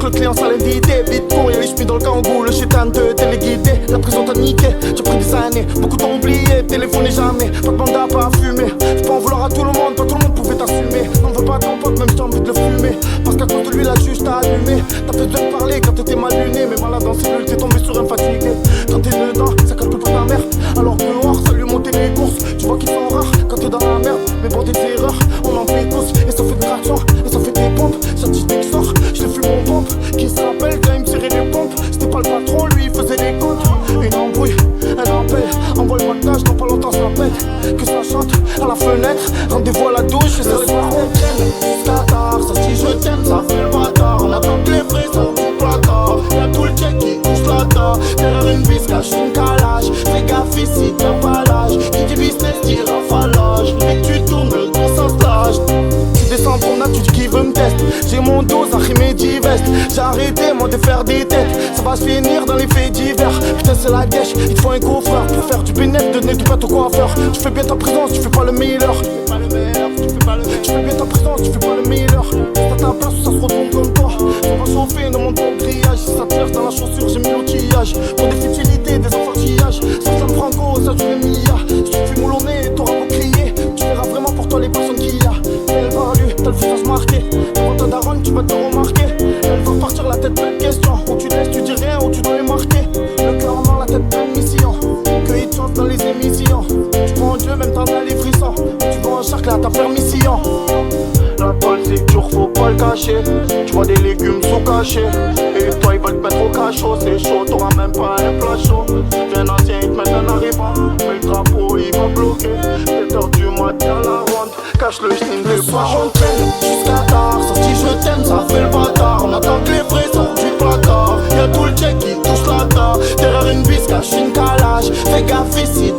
le client ça l'invité. Vite court, y'a les chemins dans le kangou, le chétan te téléguidé. La prison t'a niqué, j'ai pris des années, beaucoup t'ont oublié, téléphoné jamais, pas de mandat, pas à fumer. Faut pas en vouloir à tout le monde, pas tout le monde pouvait t'assumer. On veut pas ton pote, même si t'as envie de le fumer. Parce qu'à cause de lui, la juge t'a allumé. T'as fait besoin de parler quand t'étais mal luné, mais malade en cellule, t'es tombé sur un fatigué. Quand t'es dedans, ça calcule pas ta mère. Alors dehors, ça lui monter les courses. Tu vois qu'ils sont rares quand t'es dans la merde. Mais pour des erreurs, on en fait tous. Et ça fait des tractions, et ça fait des pompes. Statistique sort, je l'ai fume mon pompe. Qui se rappelle quand il me tirait les pompes. C'était pas le patron, lui, il faisait des comptes. Une embrouille, un appel. Envoie le montage, dans pas longtemps, ça pète. Que ça chante à la fenêtre. Rendez-vous à la douche, et ça les soir on traîne. Jusqu'à tard, ça dit je t'aime, ça fait le bâtard. On attend que les vrais sont du placard. Y'a tout le check qui touche la table. Derrière une vis, cache une calage. Fais gaffe ici, t'as pas l'âge. Qui dit business, dit rafalage. Et tu tournes le dos sans stage. Tu descends ton âge, tu dis qui veut me tester. J'ai mon dos, ça rime et diveste. J'ai arrêté, moi, de faire des têtes. Ça va se finir dans les faits divers. Putain, c'est la dèche, il te faut un coffreur. Pour faire du bénéfice, donner du pâte au coiffeur. Tu fais bien ta prison, tu fais pas le meilleur. Tu fais pas le meilleur, tu fais pas le meilleur. Tu fais bien ta prison, tu fais pas le meilleur. T'as ta place où ça se retourne comme toi. On va chauffer, ne monte pas au grillage. Si ça tire dans la chaussure, j'ai mis l'outillage. Pour des futilités, des enfartillages. Ça me franco, ça joue les milliards. Si tu fais moulonner, t'auras beau crier. Tu verras vraiment pour toi les personnes qu'il y a. Elle va lui, t'as le visage marqué. Devant ta daronne, tu vas te remarquer. Elle va partir la tête pleine de questions. Ou tu laisses, tu dis rien, ou tu dois les marquer. Le cœur en la tête pleine de mission. Que il te chante dans les émissions. Tu prends en Dieu, même t'en as les frissons. Tu vas en charcle à ta permission. La toile c'est dur, faut pas le cacher. Tu vois des légumes sous-cachés. Et toi ils veulent te mettre au cachot. C'est chaud, t'auras même pas un plat chaud. Viens ancien, ils te mettent un arrivant. Mais le drapeau il va bloquer. 7h du matin la ronde. Cache le schling le soir on traîne. Jusqu'à tard, ça dit je t'aime, ça fait le bâtard. On attend que les vrais sortent du placard. Y'a tout le check qui touche la table. Derrière une vis, cache une calage. Fais gaffe ici,